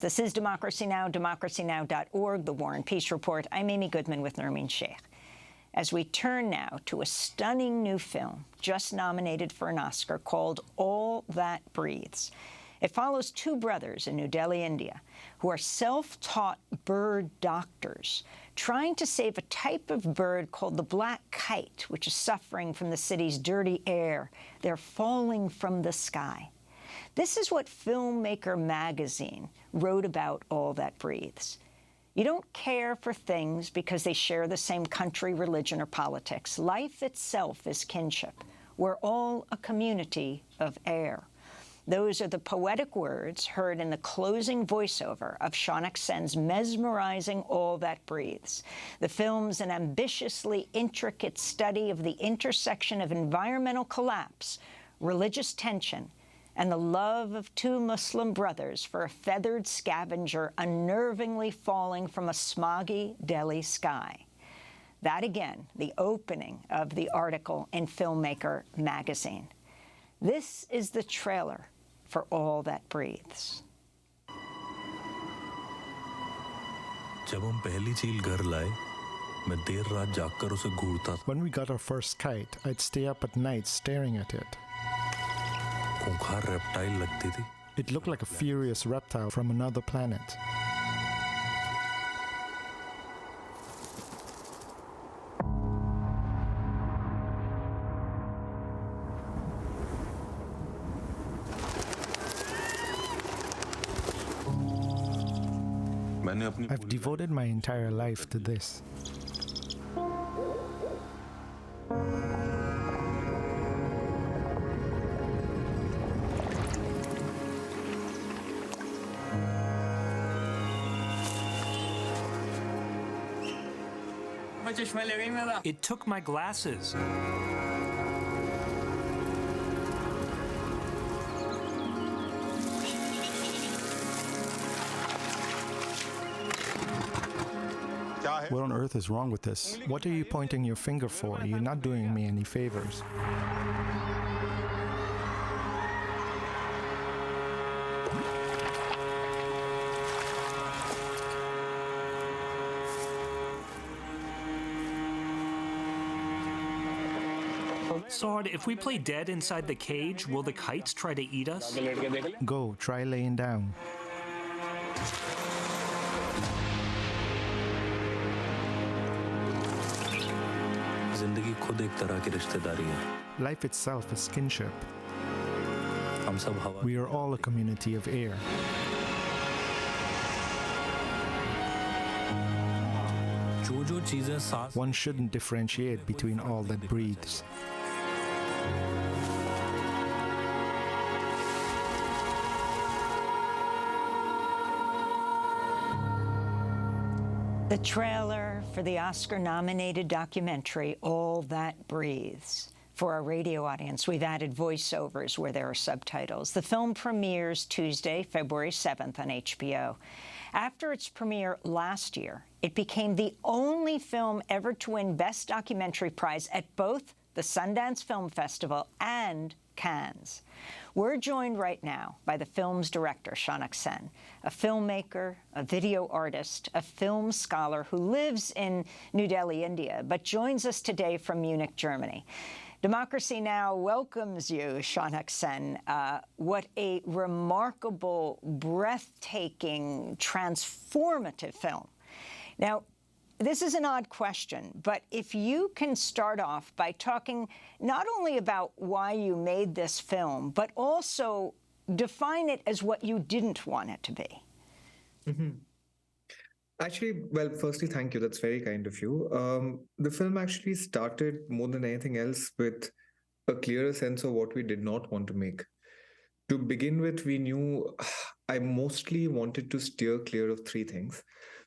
This is Democracy Now!, democracynow.org, The War and Peace Report. I'm Amy Goodman with Nermeen Sheikh. As we turn now to a stunning new film just nominated for an Oscar called All That Breathes. It follows two brothers in New Delhi, India, who are self-taught bird doctors trying to save a type of bird called the black kite, which is suffering from the city's dirty air. They're falling from the sky. This is what Filmmaker magazine wrote about All That Breathes. You don't care for things because they share the same country, religion, or politics. Life itself is kinship. We're all a community of air. Those are the poetic words heard in the closing voiceover of Shaunak Sen's mesmerizing All That Breathes. The film's an ambitiously intricate study of the intersection of environmental collapse, religious tension, and the love of two Muslim brothers for a feathered scavenger unnervingly falling from a smoggy Delhi sky. That, again, the opening of the article in Filmmaker magazine. This is the trailer for All That Breathes. When we got our first kite, I'd stay up at night staring at it. It looked like a furious reptile from another planet. I've devoted my entire life to this. It took my glasses. What on earth is wrong with this? What are you pointing your finger for? You're not doing me any favors. Saud, if we play dead inside the cage, will the kites try to eat us? Go, try laying down. Life itself is kinship. We are all a community of air. One shouldn't differentiate between all that breathes. The trailer for the Oscar-nominated documentary, All That Breathes. For our radio audience, we've added voiceovers where there are subtitles. The film premieres Tuesday, February 7th on HBO. After its premiere last year, it became the only film ever to win Best Documentary Prize at both the Sundance Film Festival and Cannes. We're joined right now by the film's director, Shaunak Sen, a filmmaker, a video artist, a film scholar who lives in New Delhi, India, but joins us today from Munich, Germany. Democracy Now! Welcomes you, Shaunak Sen. What a remarkable, breathtaking, transformative film. Now, this is an odd question, but if you can start off by talking not only about why you made this film, but also define it as what you didn't want it to be. Mm-hmm. Actually, well, firstly, thank you. That's very kind of you. The film actually started more than anything else with a clearer sense of what we did not want to make. To begin with, we knew I mostly wanted to steer clear of three things.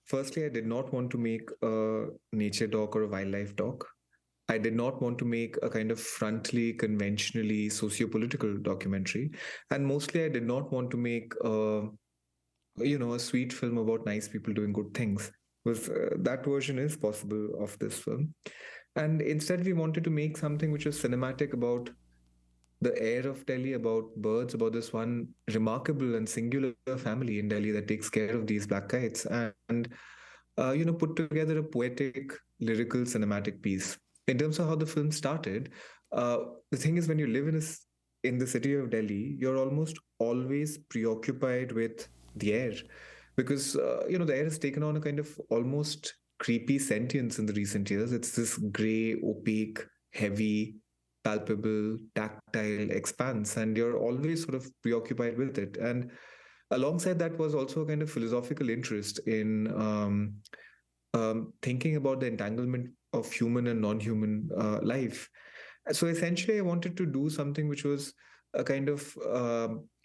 Firstly, I did not want to make a nature doc or a wildlife doc. I did not want to make a kind of frontally, conventionally socio-political documentary. And mostly, I did not want to make a sweet film about nice people doing good things. Because that version is possible of this film. And instead, we wanted to make something which was cinematic about the air of Delhi, about birds, about this one remarkable and singular family in Delhi that takes care of these black kites, and put together a poetic, lyrical, cinematic piece. In terms of how the film started, uh, the thing is, when you live in the city of Delhi, you're almost always preoccupied with the air, because the air has taken on a kind of almost creepy sentience in the recent years. It's this gray, opaque, heavy, palpable, tactile expanse, and you're always sort of preoccupied with it. And alongside that was also a kind of philosophical interest in thinking about the entanglement of human and non-human life. So essentially, I wanted to do something which was a kind of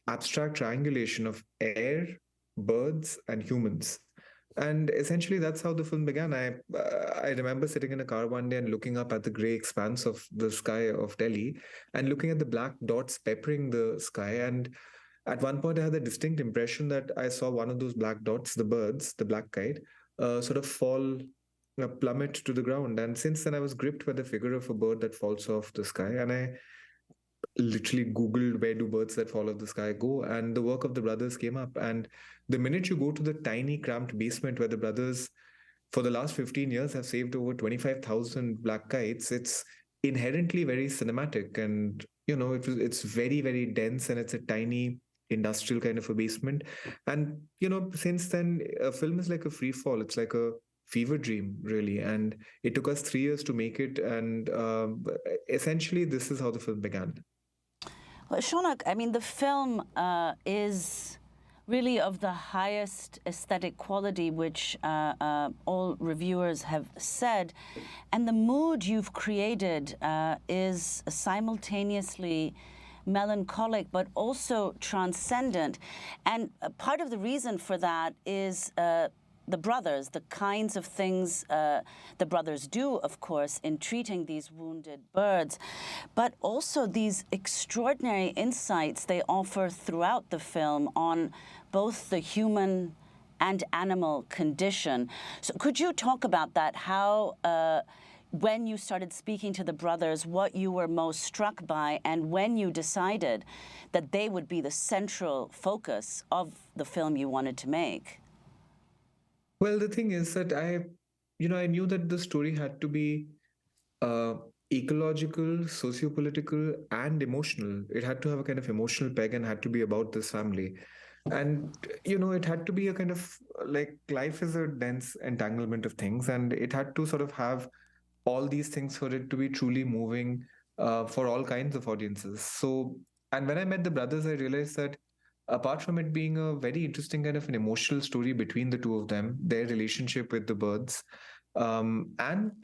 abstract triangulation of air, birds, and humans. And essentially, that's how the film began. I remember sitting in a car one day and looking up at the gray expanse of the sky of Delhi, and looking at the black dots peppering the sky. And at one point, I had the distinct impression that I saw one of those black dots, the birds, the black kite, sort of fall, plummet to the ground. And since then, I was gripped by the figure of a bird that falls off the sky. And I literally Googled, where do birds that fall off the sky go? And the work of the brothers came up. And the minute you go to the tiny, cramped basement where the brothers, for the last 15 years, have saved over 25,000 black kites, it's inherently very cinematic. And, it's very, very dense, and it's a tiny industrial kind of a basement. And, since then, a film is like a free fall. It's like a fever dream, really. And it took us 3 years to make it. And essentially, this is how the film began. Well, Shaunak, I mean, the film is really of the highest aesthetic quality, which all reviewers have said. And the mood you've created is simultaneously melancholic, but also transcendent. And part of the reason for that is the brothers, the kinds of things the brothers do, of course, in treating these wounded birds, but also these extraordinary insights they offer throughout the film on both the human and animal condition. So could you talk about that, how when you started speaking to the brothers, what you were most struck by, and when you decided that they would be the central focus of the film you wanted to make? Well, the thing is that I knew that the story had to be ecological, socio-political, and emotional. It had to have a kind of emotional peg and had to be about this family. And, it had to be a kind of, like, life is a dense entanglement of things, and it had to sort of have all these things for it to be truly moving for all kinds of audiences. So, and when I met the brothers, I realized that apart from it being a very interesting kind of an emotional story between the two of them, their relationship with the birds, and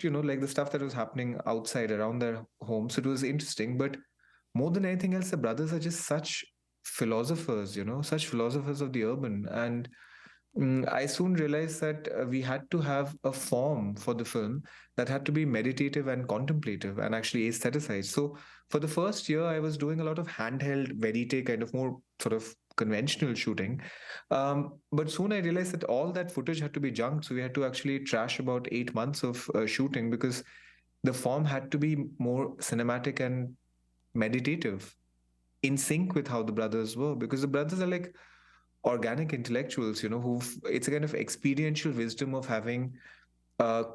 like the stuff that was happening outside around their homes, it was interesting. But more than anything else, the brothers are just such philosophers, such philosophers of the urban. And I soon realized that we had to have a form for the film that had to be meditative and contemplative and actually aestheticized. So for the first year, I was doing a lot of handheld, verite, kind of more sort of conventional shooting. But soon I realized that all that footage had to be junked. So we had to actually trash about 8 months of shooting, because the form had to be more cinematic and meditative, in sync with how the brothers were, because the brothers are like organic intellectuals, it's a kind of experiential wisdom of having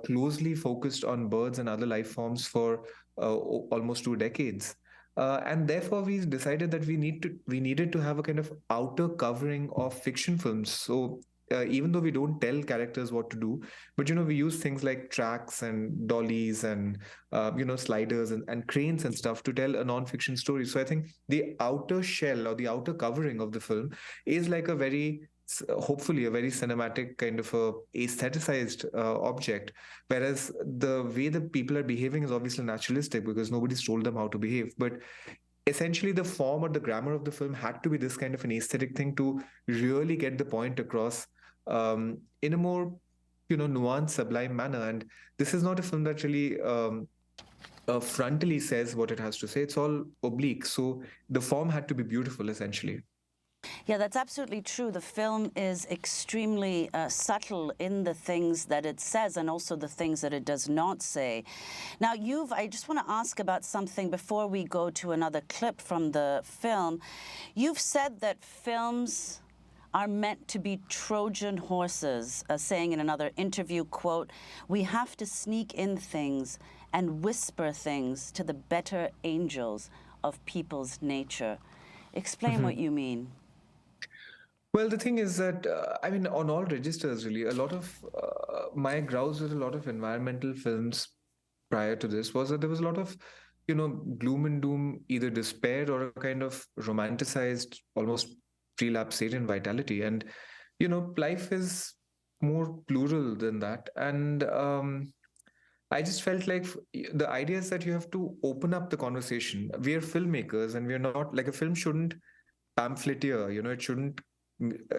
closely focused on birds and other life forms for almost 2 decades. And therefore, we decided that we needed to have a kind of outer covering of fiction films. So even though we don't tell characters what to do, but we use things like tracks and dollies and sliders and cranes and stuff to tell a non-fiction story. So I think the outer shell or the outer covering of the film is like hopefully a very cinematic kind of a aestheticized object, whereas the way the people are behaving is obviously naturalistic, because nobody's told them how to behave. But essentially, the form or the grammar of the film had to be this kind of an aesthetic thing to really get the point across in a more nuanced, sublime manner. And this is not a film that really frontally says what it has to say. It's all oblique. So the form had to be beautiful, essentially. Yeah, that's absolutely true. The film is extremely subtle in the things that it says and also the things that it does not say. Now, I just want to ask about something before we go to another clip from the film. You've said that films are meant to be Trojan horses, saying in another interview, quote, "We have to sneak in things and whisper things to the better angels of people's nature." Explain what you mean. Well, the thing is that, I mean, on all registers, really, a lot of my grouse with a lot of environmental films prior to this was that there was a lot of, gloom and doom, either despair or a kind of romanticized, almost prelapsarian vitality. And, life is more plural than that. And I just felt like the idea is that you have to open up the conversation. We are filmmakers and we're not like a film shouldn't pamphleteer, it shouldn't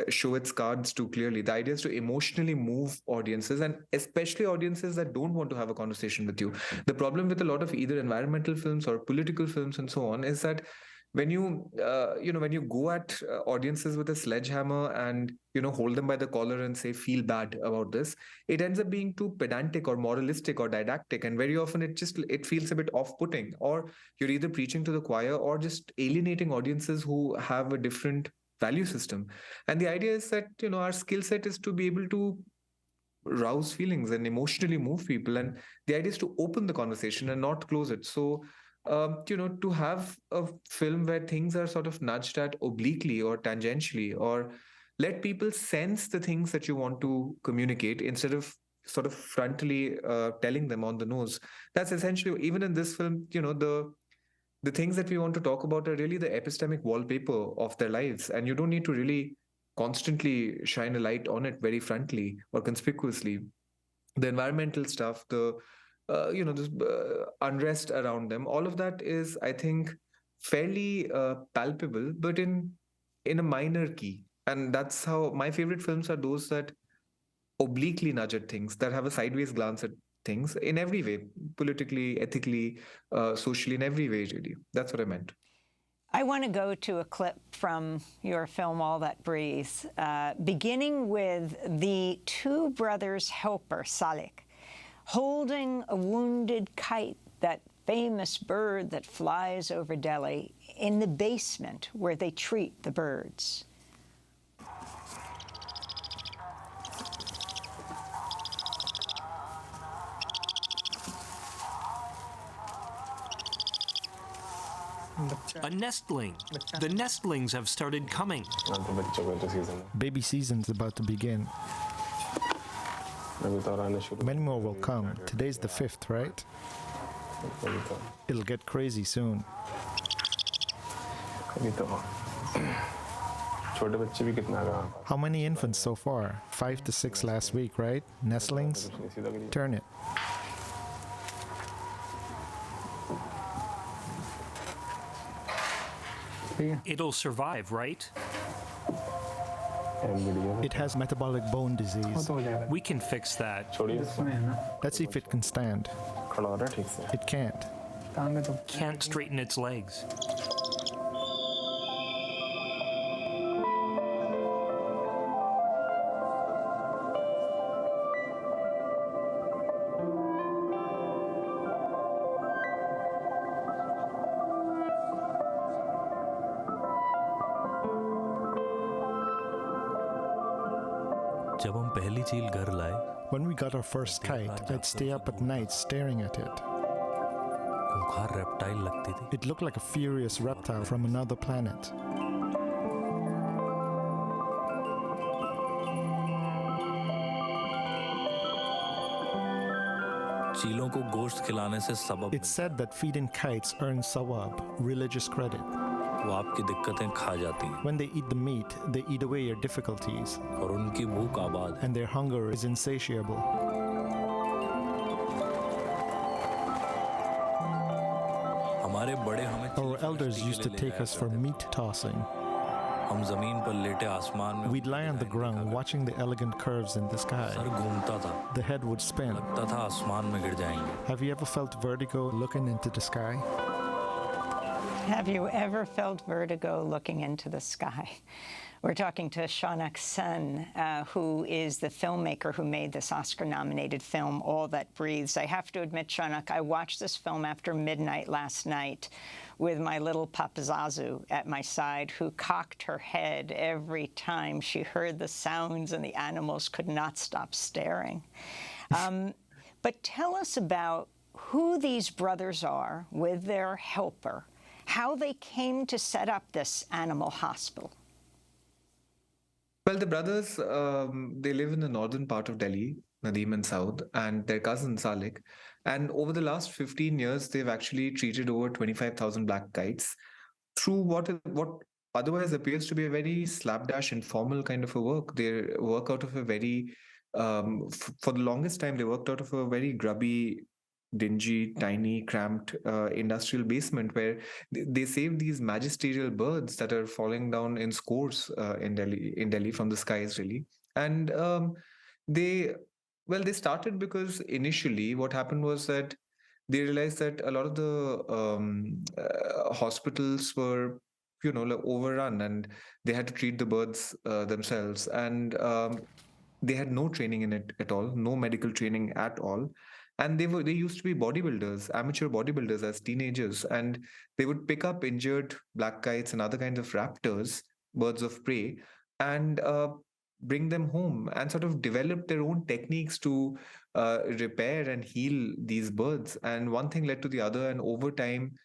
show its cards too clearly. The idea is to emotionally move audiences, and especially audiences that don't want to have a conversation with you. The problem with a lot of either environmental films or political films and so on is that when you when you go at audiences with a sledgehammer and hold them by the collar and say feel bad about this, it ends up being too pedantic or moralistic or didactic, and very often it feels a bit off-putting, or you're either preaching to the choir or just alienating audiences who have a different value system. And the idea is that our skill set is to be able to rouse feelings and emotionally move people, and the idea is to open the conversation and not close it. So to have a film where things are sort of nudged at obliquely or tangentially, or let people sense the things that you want to communicate instead of sort of frontally telling them on the nose. That's essentially, even in this film, the things that we want to talk about are really the epistemic wallpaper of their lives. And you don't need to really constantly shine a light on it very frontally or conspicuously. The environmental stuff, the this unrest around them, all of that is, I think, fairly palpable, but in a minor key. And that's how my favorite films are those that obliquely nudge at things, that have a sideways glance at things in every way, politically, ethically, socially, in every way, really. That's what I meant. I want to go to a clip from your film, All That Breathes, beginning with the two brothers' helper, Salik, holding a wounded kite, that famous bird that flies over Delhi, in the basement where they treat the birds. A nestling. The nestlings have started coming. Baby season's about to begin. Many more will come. Today's the 5th, right? It'll get crazy soon. How many infants so far? 5 to 6 last week, right? Nestlings? Turn it. It'll survive, right? It has metabolic bone disease. We can fix that. Let's see if it can stand. It can't. Can't straighten its legs. When we got our first kite, I'd stay up at night staring at it. It looked like a furious reptile from another planet. It's said that feeding kites earns sawab, religious credit. When they eat the meat, they eat away your difficulties, and their hunger is insatiable. Our elders used to take us for meat tossing. We'd lie on the ground watching the elegant curves in the sky. The head would spin. Have you ever felt vertigo looking into the sky? Have you ever felt vertigo looking into the sky? We're talking to Shaunak Sen, who is the filmmaker who made this Oscar-nominated film, All That Breathes. I have to admit, Shaunak, I watched this film after midnight last night with my little Papazazu at my side, who cocked her head every time she heard the sounds, and the animals could not stop staring. But tell us about who these brothers are with their helper, how they came to set up this animal hospital. Well, the brothers, they live in the northern part of Delhi, Nadeem and Saud, and their cousin Salik. And over the last 15 years, they've actually treated over 25,000 black kites through what otherwise appears to be a very slapdash, informal kind of a work. They work out of a very, for the longest time, they worked out of a very grubby, dingy, tiny, cramped industrial basement where they save these magisterial birds that are falling down in scores in Delhi from the skies, really. And they started because initially what happened was that they realized that a lot of the hospitals were, like overrun, and they had to treat the birds themselves. And they had no training in it at all, no medical training at all. And they used to be bodybuilders, amateur bodybuilders as teenagers, and they would pick up injured black kites and other kinds of raptors, birds of prey, and bring them home and sort of develop their own techniques to repair and heal these birds. And one thing led to the other, and over time,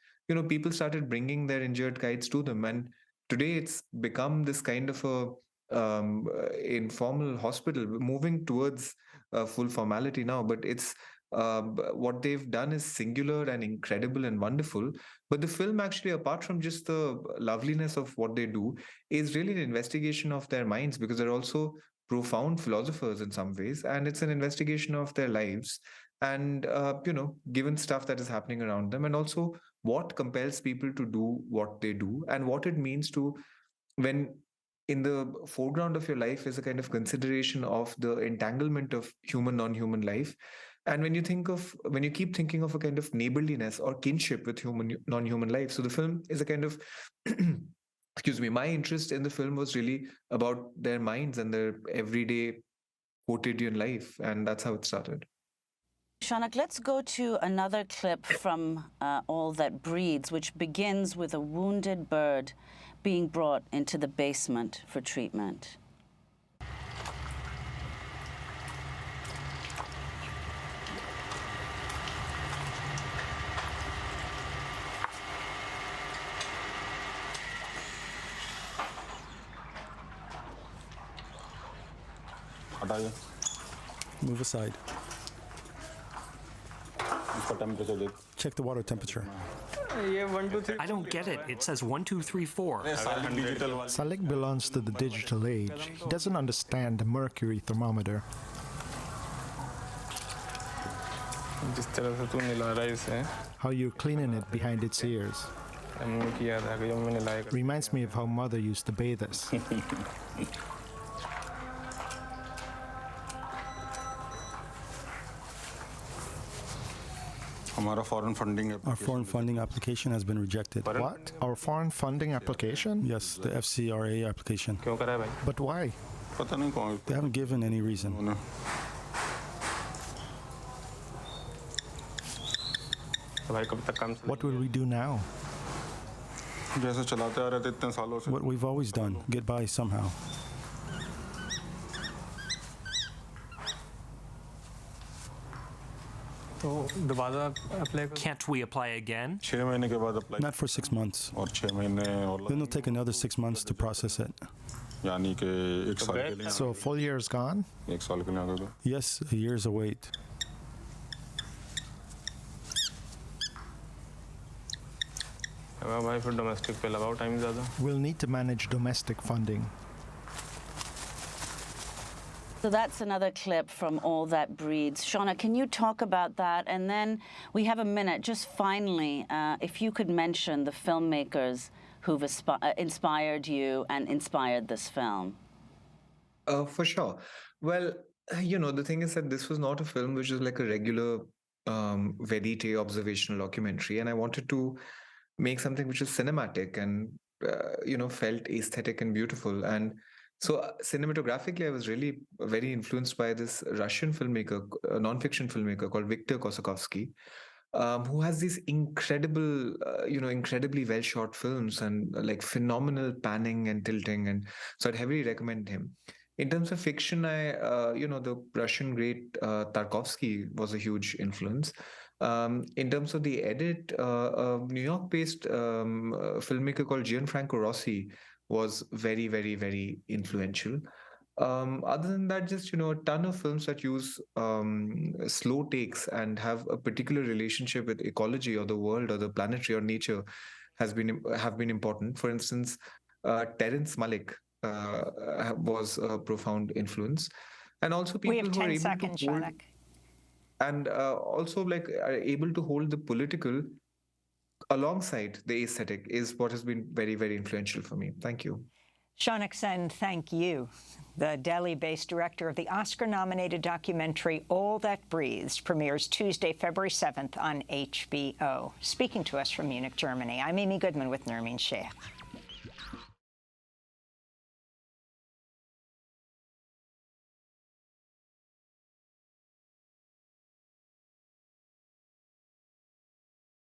people started bringing their injured kites to them. And today it's become this kind of informal hospital, moving towards full formality now. But it's what they've done is singular and incredible and wonderful. But the film, actually, apart from just the loveliness of what they do, is really an investigation of their minds, because they're also profound philosophers in some ways, and it's an investigation of their lives and given stuff that is happening around them, and also what compels people to do what they do, and what it means to, when in the foreground of your life is a kind of consideration of the entanglement of human non-human life. And when you keep thinking of a kind of neighborliness or kinship with human non-human life. So the film is a kind of excuse me, my interest in the film was really about their minds and their everyday quotidian life, and that's how it started. Shaunak, let's go to another clip from All That Breathes, which begins with a wounded bird being brought into the basement for treatment. Move aside. Check the water temperature. I don't get it. It says 1, 2, 3, 4. Salik belongs to the digital age. He doesn't understand the mercury thermometer. How you're cleaning it behind its ears. Reminds me of how mother used to bathe us. Our foreign funding application has been rejected. What? Our foreign funding application? Yes, the FCRA application. But why? They haven't given any reason. What will we do now? What we've always done, get by somehow. Can't we apply again? Not for 6 months. Then it'll take another 6 months to process it. So a full year is gone? Yes, a year's a wait. We'll need to manage domestic funding. So that's another clip from All That Breathes. Shaunak, can you talk about that? And then we have a minute. Just finally, if you could mention the filmmakers who've inspired you and inspired this film. For sure. Well, the thing is that this was not a film which is like a regular verite observational documentary. And I wanted to make something which is cinematic and felt aesthetic and beautiful. And so cinematographically, I was really very influenced by this Russian filmmaker, non-fiction filmmaker called Viktor Kosakovsky, who has these incredible, incredibly well shot films and like phenomenal panning and tilting. And so I'd heavily recommend him. In terms of fiction, the Russian great Tarkovsky was a huge influence. In terms of the edit, a New York-based filmmaker called Gianfranco Rossi was very, very, very influential. Other than that, just a ton of films that use slow takes and have a particular relationship with ecology or the world or the planetary or nature have been important. For instance, Terrence Malick was a profound influence, and also people we have 10 who are able seconds, to hold, Shaunak. and also like are able to hold the political alongside the aesthetic is what has been very, very influential for me. Thank you. Shaunak Sen, thank you. The Delhi-based director of the Oscar-nominated documentary All That Breathes premieres Tuesday, February 7th on HBO. Speaking to us from Munich, Germany, I'm Amy Goodman with Nermeen Sheikh.